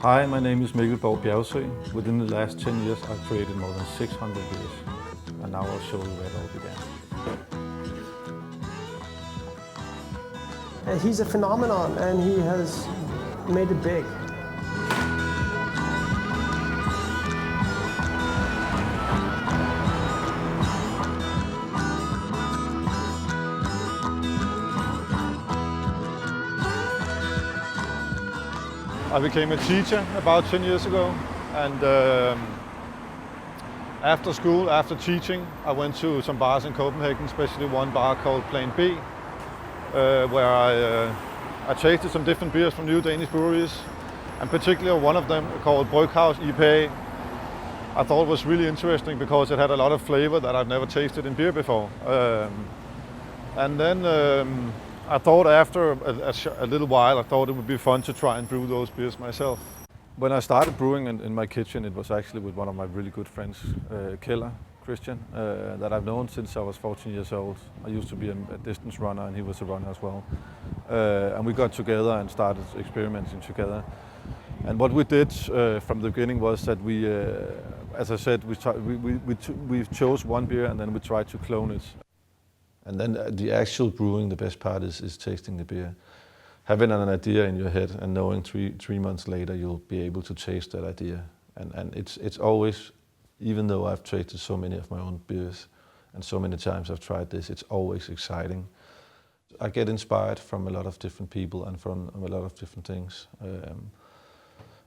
Hi, my name is Mikkeller Bar. Within the last 10 years, I've created more than 600 beers, and now I'll show you where it all began. He's a phenomenon, and he has made it big. I became a teacher about 10 years ago, and after school, after teaching, I went to some bars in Copenhagen, especially one bar called Plan B, where I tasted some different beers from new Danish breweries, and particularly one of them called Bryghouse IPA. I thought it was really interesting because it had a lot of flavor that I've never tasted in beer before. And then I thought after a little while, I thought it would be fun to try and brew those beers myself. When I started brewing in my kitchen, it was actually with one of my really good friends, Christian, that I've known since I was 14 years old. I used to be a distance runner and he was a runner as well. And we got together and started experimenting together. And what we did from the beginning was that we, as I said, we chose one beer and then we tried to clone it. And then the actual brewing, the best part is tasting the beer. Having an idea in your head and knowing three months later you'll be able to taste that idea. And it's always, even though I've tasted so many of my own beers and so many times I've tried this, it's always exciting. I get inspired from a lot of different people and from a lot of different things.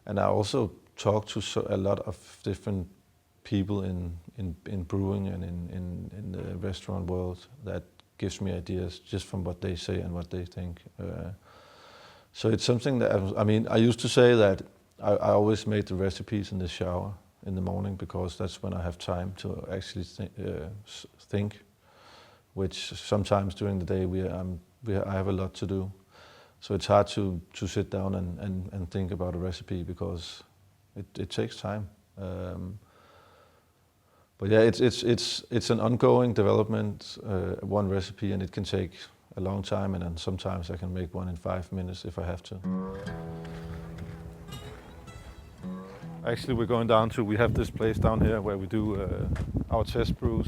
And I also talk to a lot of different people in brewing and in the restaurant world that gives me ideas just from what they say and what they think. So it's something that, I used to say that I always made the recipes in the shower in the morning because that's when I have time to actually think, which sometimes during the day I have a lot to do. So it's hard to sit down and think about a recipe because it takes time. But yeah, it's an ongoing development, one recipe, and it can take a long time, and then sometimes I can make one in 5 minutes if I have to. Actually, we're going down to, we have this place down here where we do our test brews.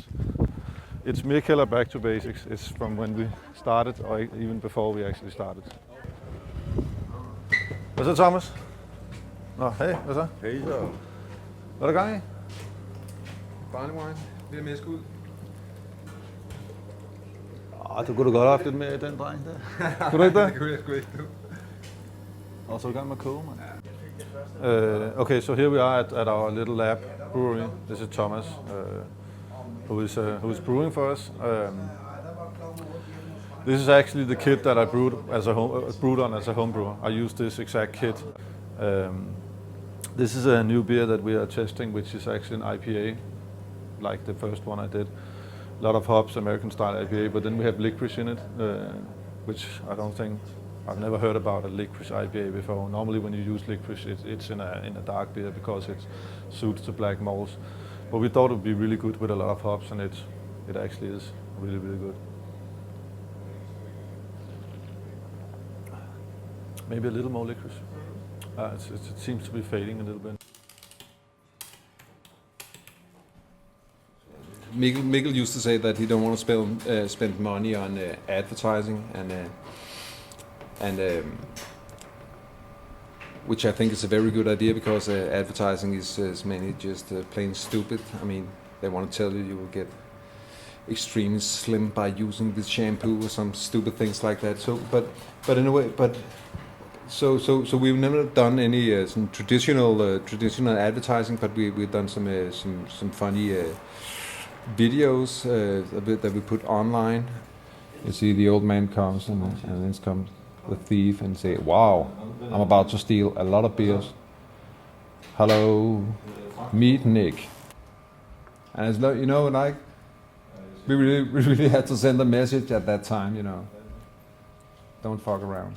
It's Mikkeller back to basics. It's from when we started, or even before we actually started. Hvad så, Thomas? Nå, hey, hvad så? Hej så. Hvad er der gang i? Barley wine. Lidt mere skud. Du kunne da godt have haft lidt mere i den dreng der. Kunne du ikke det? Det kunne jeg sgu ikke, du. Og så er du i gang med at koge, mand. Okay, so here we are at our little lab brewery. This is Thomas, who is brewing for us. This is actually the kit that I brewed on as a home brewer. I use this exact kit. This is a new beer that we are testing, which is actually an IPA, like the first one I did. A lot of hops, American style IPA, but then we have licorice in it, which I've never heard about a licorice IPA before. Normally when you use licorice, it's in a dark beer because it suits the black malts. But we thought it would be really good with a lot of hops, and it actually is really, really good. Maybe a little more licorice. It seems to be fading a little bit. Mikkel used to say that he don't want to spend money on advertising, and which I think is a very good idea because advertising is mainly just plain stupid. I mean, they want to tell you will get extremely slim by using this shampoo or some stupid things like that. So, but in a way, so we've never done any some traditional advertising, but we've done some funny videos that we put online. You see the old man comes and then comes the thief and say, "Wow, I'm about to steal a lot of beers. Hello, meet Nick." And it's like, like we really had to send a message at that time, don't fuck around.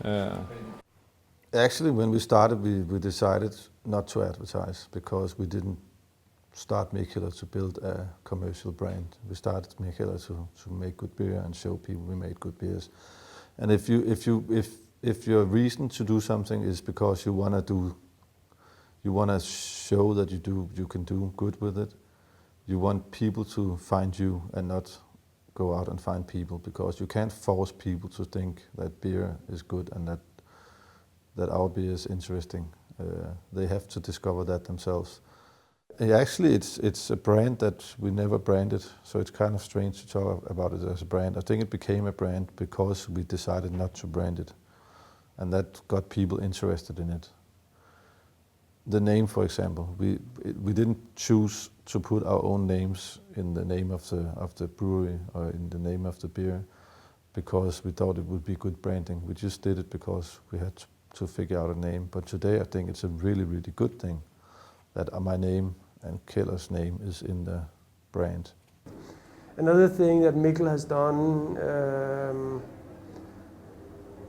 Yeah. Actually, when we started, we decided not to advertise because we didn't start Mikkeller to build a commercial brand. We started Mikkeller to make good beer and show people we made good beers. And if your reason to do something is because you wanna show that you can do good with it, you want people to find you and not go out and find people, because you can't force people to think that beer is good and that our beer is interesting. They have to discover that themselves. Actually, it's a brand that we never branded, so it's kind of strange to talk about it as a brand. I think it became a brand because we decided not to brand it, and that got people interested in it. The name, for example, we didn't choose to put our own names in the name of the brewery or in the name of the beer because we thought it would be good branding. We just did it because we had to figure out a name. But today I think it's a really, really good thing that my name and Keller's name is in the brand. Another thing that Mikkeller has done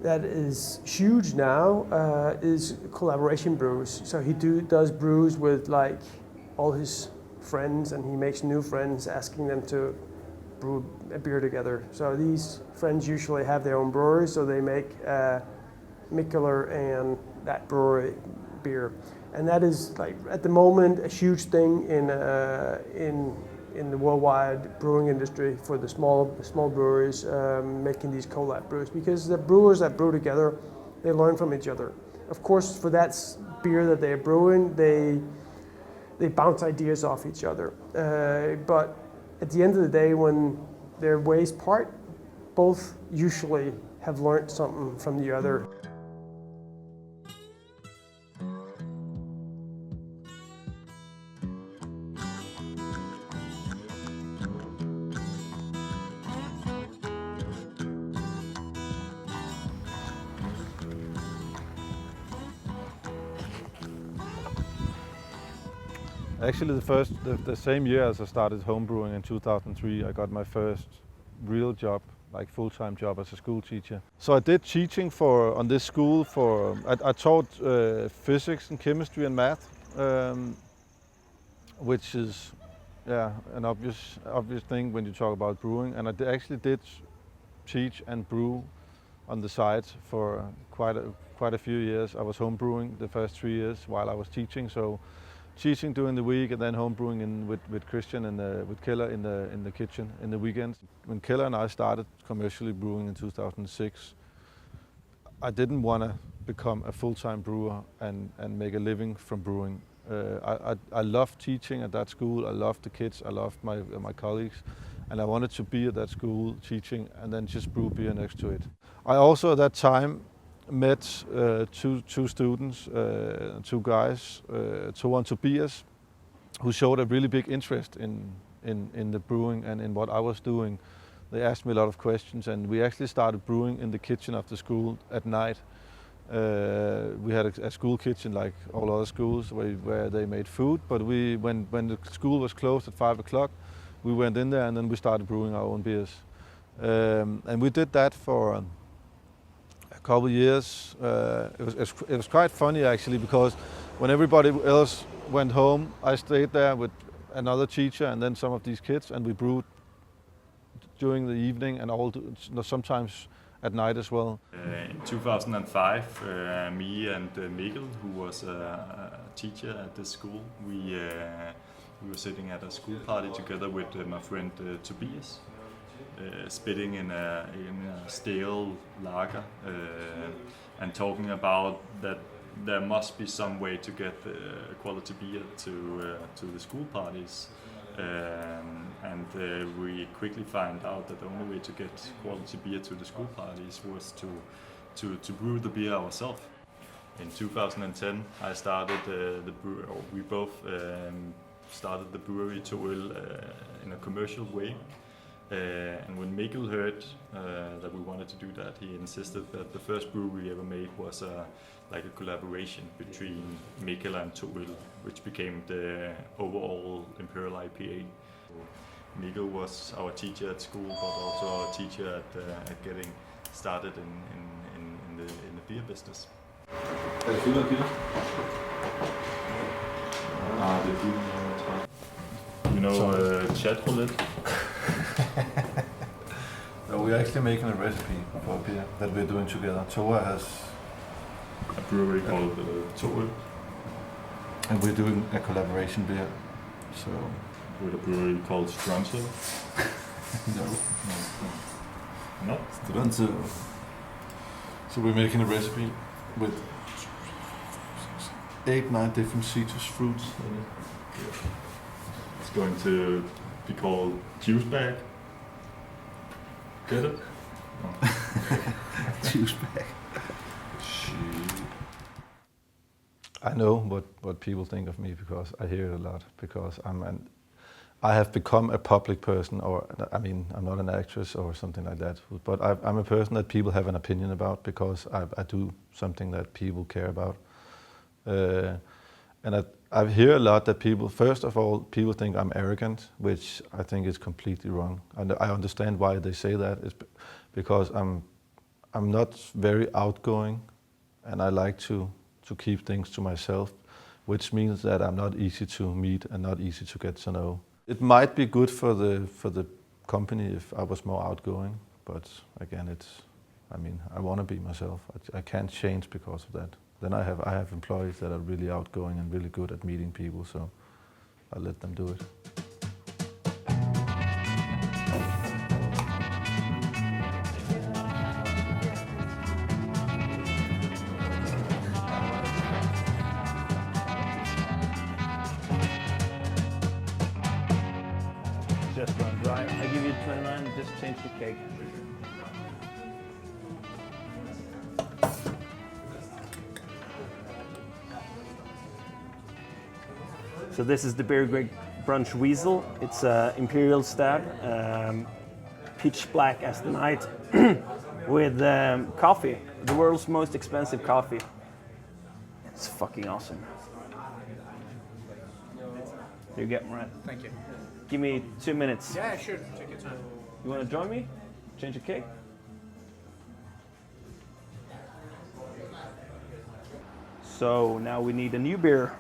that is huge now is collaboration brews. So he does brews with like all his friends, and he makes new friends, asking them to brew a beer together. So these friends usually have their own breweries, so they make Mikkeller and that brewery beer, and that is like at the moment a huge thing in the worldwide brewing industry for the small breweries making these collab brews, because the brewers that brew together, they learn from each other. Of course, for that beer that they're brewing, they bounce ideas off each other. But at the end of the day, when their ways part, both usually have learned something from the other. Actually, the same year as I started homebrewing in 2003, I got my first real job, like full-time job as a school teacher. So I did teaching on this school I taught physics and chemistry and math, which is an obvious thing when you talk about brewing. And I actually did teach and brew on the side for quite a few years. I was homebrewing the first 3 years while I was teaching. So teaching during the week and then homebrewing with Christian and with Keller in the kitchen in the weekends. When Keller and I started commercially brewing in 2006, I didn't want to become a full-time brewer and make a living from brewing. I loved teaching at that school. I loved the kids. I loved my colleagues, and I wanted to be at that school teaching and then just brew beer next to it. I also at that time met two students, two guys, Joha and Tobias, who showed a really big interest in the brewing and in what I was doing. They asked me a lot of questions, and we actually started brewing in the kitchen of the school at night. We had a school kitchen like all other schools where they made food, but when the school was closed at 5 o'clock, we went in there and then we started brewing our own beers. And we did that for a couple years. It was quite funny actually, because when everybody else went home, I stayed there with another teacher and then some of these kids, and we brewed during the evening and sometimes at night as well. In 2005, me and Mikkel, who was a teacher at this school, we were sitting at a school party together with my friend Tobias, spitting in a stale lager and talking about that there must be some way to get quality beer to the school parties. And we quickly found out that the only way to get quality beer to the school parties was to brew the beer ourselves. In 2010, I started we both started the brewery Toil in a commercial way. And when Mikkel heard that we wanted to do that, he insisted that the first brew we ever made was like a collaboration between Mikkeller and Toil, which became the overall Imperial IPA. Mikkel was our teacher at school, but also our teacher at getting started in the beer business. Er det fylder, Peter? Nej, det er fylder. You know, chat roulette? No, we're actually making a recipe for a beer that we're doing together. Toa has a brewery called Toa, and we're doing a collaboration beer. So with a brewery called Strunzo. no. No? Strunzo. So we're making a recipe with 8-9 different citrus fruits in it. It's going to be called Juice Bag. Get it? No. Juice bag. I know what people think of me because I hear it a lot. Because I have become a public person, or I mean, I'm not an actress or something like that. But I'm a person that people have an opinion about because I do something that people care about. And I hear a lot that people, first of all, people think I'm arrogant, which I think is completely wrong. And I understand why they say that. It's because I'm not very outgoing, and I like to keep things to myself, which means that I'm not easy to meet and not easy to get to know. It might be good for the company if I was more outgoing, but again, I want to be myself. I can't change because of that. Then I have employees that are really outgoing and really good at meeting people, so I let them do it. Just run dry. I give you 29, just change the cake. So this is the Beer Greg Brunch Weasel. It's Imperial Stout, pitch black as the night, with coffee, the world's most expensive coffee. It's fucking awesome. Here you get, Murat. Thank you. Give me 2 minutes. Yeah, sure. Take your time. You want to join me? Change the cake? So now we need a new beer.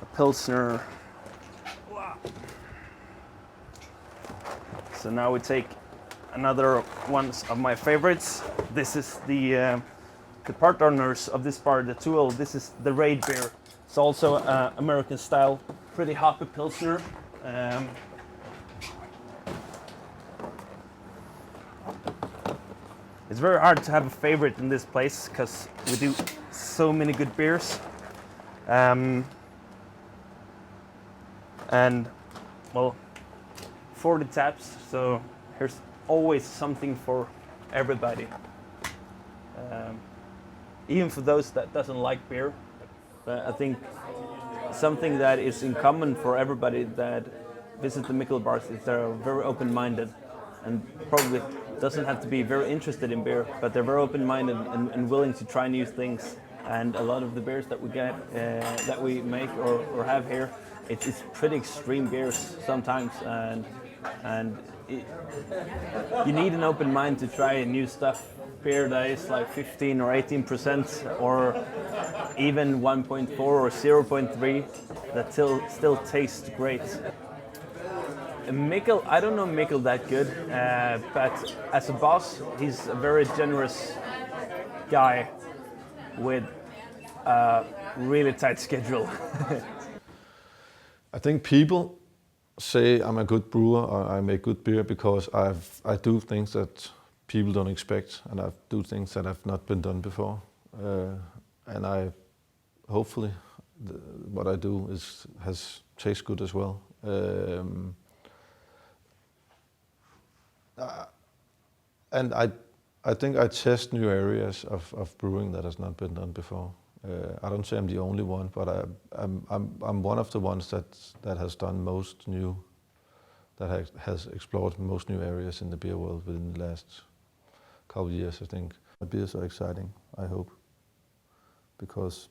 A Pilsner. So now we take another one of my favorites. This is the part owners of this bar, the Tool. This is the Raid beer. It's also American style, pretty hoppy Pilsner. It's very hard to have a favorite in this place because we do so many good beers. And well, 40 taps, so there's always something for everybody. Even for those that doesn't like beer. But I think something that is in common for everybody that visit the Mikkeller bars is they're very open-minded and probably doesn't have to be very interested in beer, but they're very open-minded and willing to try new things. And a lot of the beers that we get, that we make or have here, it's pretty extreme beers sometimes, and you need an open mind to try new stuff. Beer that is like 15 or 18%, or even 1.4 or 0.3, that still tastes great. Mikkel, I don't know Mikkel that good, but as a boss, he's a very generous guy with a really tight schedule. I think people say I'm a good brewer or I make good beer because I do things that people don't expect, and I do things that have not been done before. And hopefully what I do tastes good as well. And I think I test new areas of brewing that has not been done before. I don't say I'm the only one, but I'm one of the ones that has done most new, that has explored most new areas in the beer world within the last couple of years, I think. The beers are exciting, I hope, because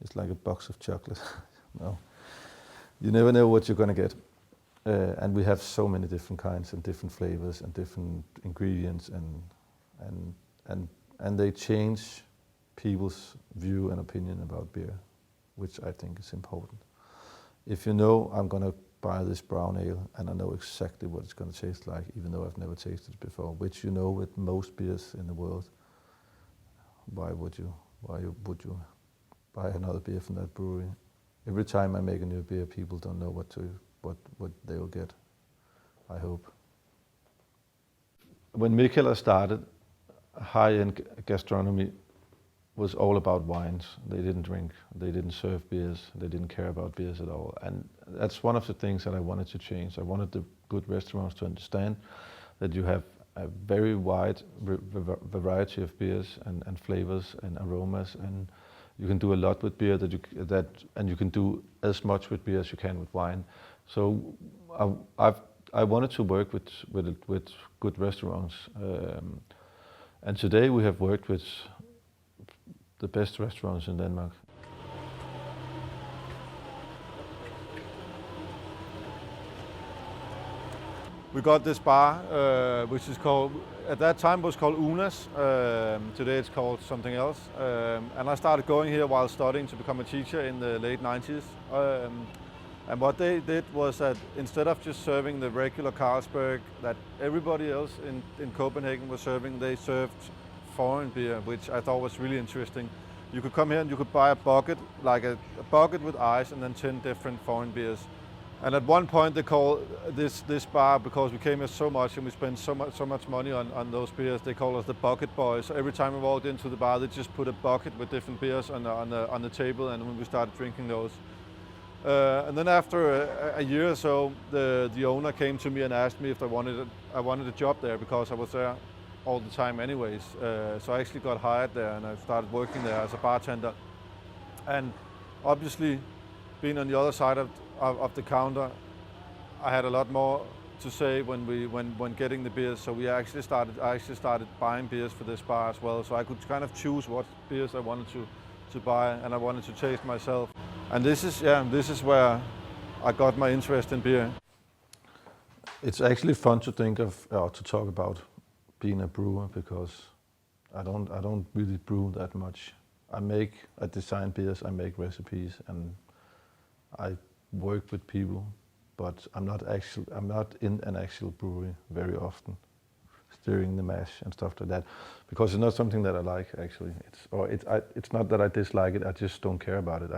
it's like a box of chocolate. No, you never know what you're gonna get. And we have so many different kinds and different flavors and different ingredients, and they change people's view and opinion about beer, which I think is important. If you know I'm gonna buy this brown ale and I know exactly what it's going to taste like, even though I've never tasted it before, which you know with most beers in the world. Why would you buy another beer from that brewery? Every time I make a new beer, people don't know what they will get, I hope. When Mikkeller started, high-end gastronomy was all about wines. They didn't drink, they didn't serve beers, they didn't care about beers at all. And that's one of the things that I wanted to change. I wanted the good restaurants to understand that you have a very wide variety of beers and flavors and aromas, and you can do a lot with beer and you can do as much with beer as you can with wine. So I wanted to work with good restaurants, and today we have worked with the best restaurants in Denmark. We got this bar, which is called, at that time was called Unas. Today it's called something else. And I started going here while studying to become a teacher in the late 90s. And what they did was that instead of just serving the regular Carlsberg that everybody else in Copenhagen was serving, they served foreign beer, which I thought was really interesting. You could come here and you could buy a bucket, like a bucket with ice and then 10 different foreign beers. And at one point they called this bar, because we came here so much and we spent so much money on those beers, they called us the Bucket Boys. So every time we walked into the bar, they just put a bucket with different beers on the table, and when we started drinking those. And then after a year or so, the owner came to me and asked me if I wanted a job there, because I was there all the time anyways. So I actually got hired there and I started working there as a bartender. And obviously, being on the other side of the counter, I had a lot more to say when getting the beers. So I actually started buying beers for this bar as well. So I could kind of choose what beers I wanted to buy, and I wanted to taste myself. And this is where I got my interest in beer. It's actually fun to think of, to talk about being a brewer, because I don't really brew that much. I design beers, I make recipes, and I work with people, but I'm not in an actual brewery very often, stirring the mash and stuff like that, because it's not something that I like actually. It's not that I dislike it, I just don't care about it.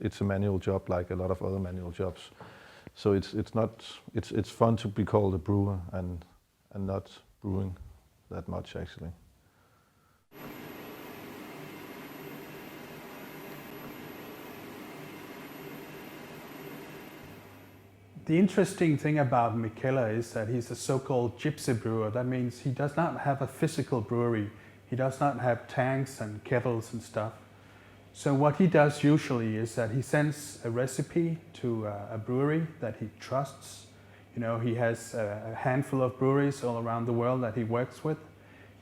It's a manual job like a lot of other manual jobs. So it's fun to be called a brewer and not brewing that much actually. The interesting thing about Mikkeller is that he's a so-called gypsy brewer. That means he does not have a physical brewery. He does not have tanks and kettles and stuff. So what he does usually is that he sends a recipe to a brewery that he trusts. You know, he has a handful of breweries all around the world that he works with.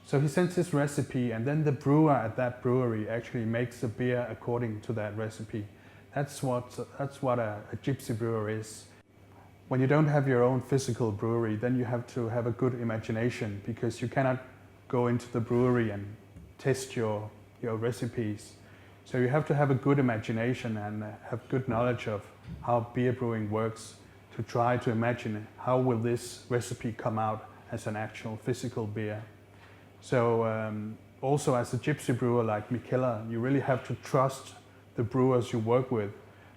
So he sends his recipe, and then the brewer at that brewery actually makes the beer according to that recipe. That's what a gypsy brewer is. When you don't have your own physical brewery, then you have to have a good imagination, because you cannot go into the brewery and test your recipes. So you have to have a good imagination and have good knowledge of how beer brewing works, to try to imagine how will this recipe come out as an actual physical beer. So also as a gypsy brewer like Mikkeller, you really have to trust the brewers you work with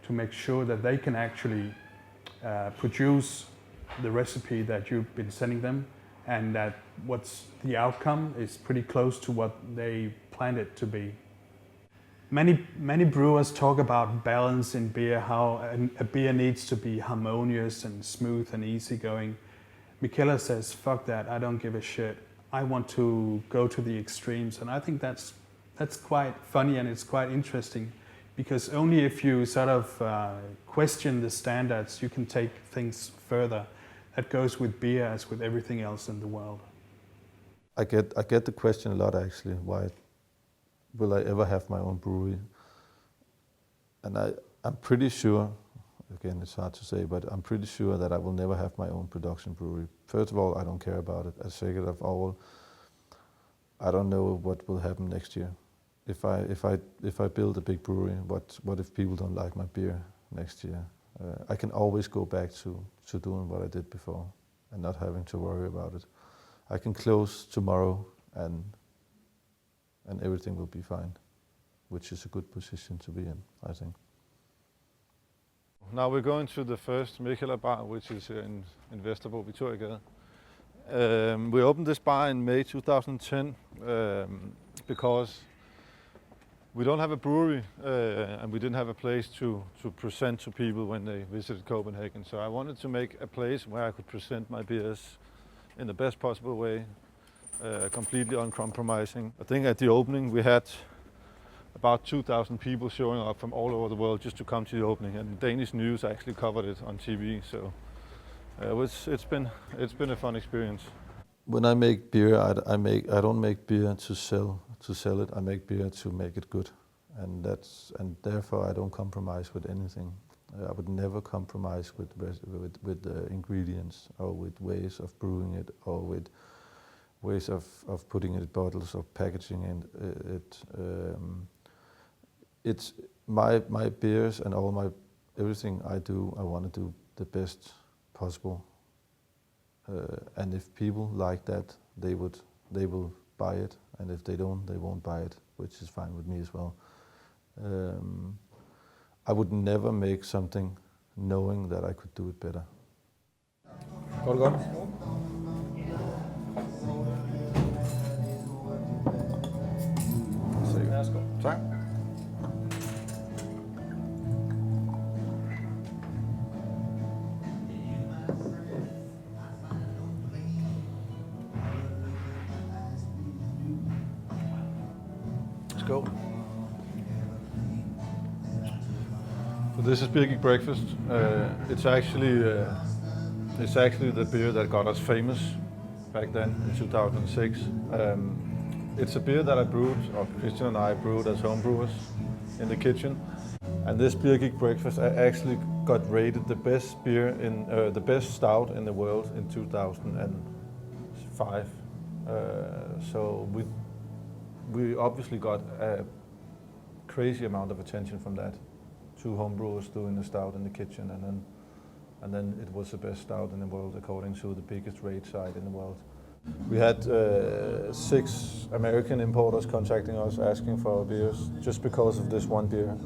to make sure that they can actually produce the recipe that you've been sending them, and that what's the outcome is pretty close to what they planned it to be. Many brewers talk about balance in beer, how a beer needs to be harmonious and smooth and easygoing. Mikkeller says, fuck that, I don't give a shit. I want to go to the extremes, and I think that's quite funny and it's quite interesting, because only if you sort of question the standards, you can take things further. That goes with beer as with everything else in the world. I get the question a lot actually, why will I ever have my own brewery? And I'm pretty sure, again it's hard to say, but I'm pretty sure that I will never have my own production brewery. First of all, I don't care about it. Second of all, I don't know what will happen next year. If I build a big brewery, what if people don't like my beer next year? I can always go back to doing what I did before and not having to worry about it. I can close tomorrow and everything will be fine, which is a good position to be in, I think. Now we're going to the first Mikkeller Bar, which is in Vesterbro, Victoriagade. We opened this bar in May 2010 because we don't have a brewery and we didn't have a place to present to people when they visited Copenhagen. So I wanted to make a place where I could present my beers in the best possible way, completely uncompromising. I think at the opening we had about 2,000 people showing up from all over the world just to come to the opening, and Danish news actually covered it on TV. So it's been a fun experience. When I make beer, I don't make beer to sell it. I make beer to make it good, and therefore I don't compromise with anything. I would never compromise with the ingredients or with ways of brewing it or with ways of putting it in bottles or packaging it. It's my beers and everything I do. I want to do the best possible. And if people like that, they will buy it, and if they don't, they won't buy it, which is fine with me as well. I would never make something knowing that I could do it better. Går det godt? Tak. Let's go. So this is Beer Geek Breakfast. It's actually the beer that got us famous back then in 2006. It's a beer that I brewed, or Christian and I brewed as home brewers in the kitchen. And this Beer Geek Breakfast actually got rated the best beer the best stout in the world in 2005. So we obviously got a crazy amount of attention from that. 2 home brewers doing the stout in the kitchen, and then it was the best stout in the world according to the biggest rate site in the world. We had 6 American importers contacting us asking for our beers just because of this one beer.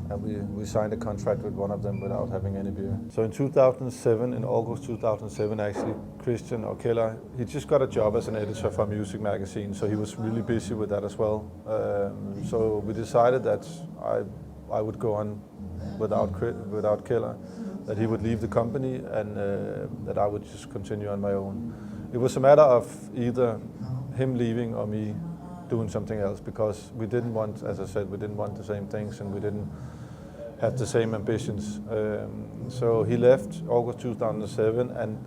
And we signed a contract with one of them without having any beer. So in 2007, in August 2007 actually, Christian or Keller, he just got a job as an editor for a music magazine, so he was really busy with that as well. So we decided that I would go on without Keller, that he would leave the company, and that I would just continue on my own. It was a matter of either him leaving or me doing something else, because we didn't want, as I said, we didn't want the same things and we didn't have the same ambitions. So he left August 2007, and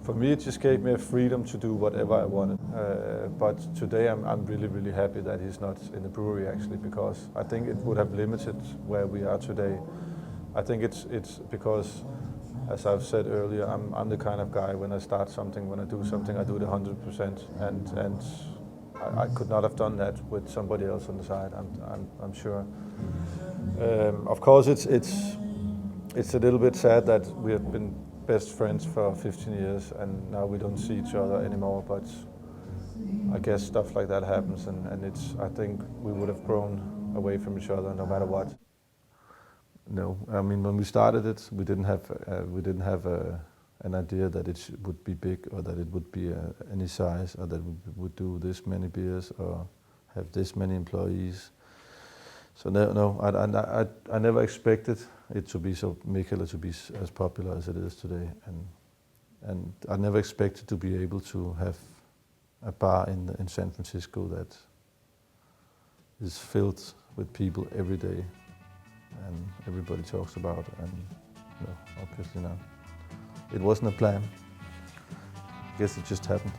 for me it just gave me a freedom to do whatever I wanted. But today I'm really, really happy that he's not in the brewery actually, because I think it would have limited where we are today. I think it's because, as I've said earlier, I'm the kind of guy, when I start something, when I do something, I do it 100%, and I could not have done that with somebody else on the side. I'm sure. Of course, it's a little bit sad that we have been best friends for 15 years and now we don't see each other anymore. But I guess stuff like that happens, and I think we would have grown away from each other no matter what. No, I mean, when we started it, we didn't have an idea that it would be big, or that it would be any size, or that we would do this many beers or have this many employees. So no, I never expected it to be so Mikkeller to be as popular as it is today, and I never expected to be able to have a bar in San Francisco that is filled with people every day, and everybody talks about, and no, obviously not. It wasn't a plan. I guess it just happened.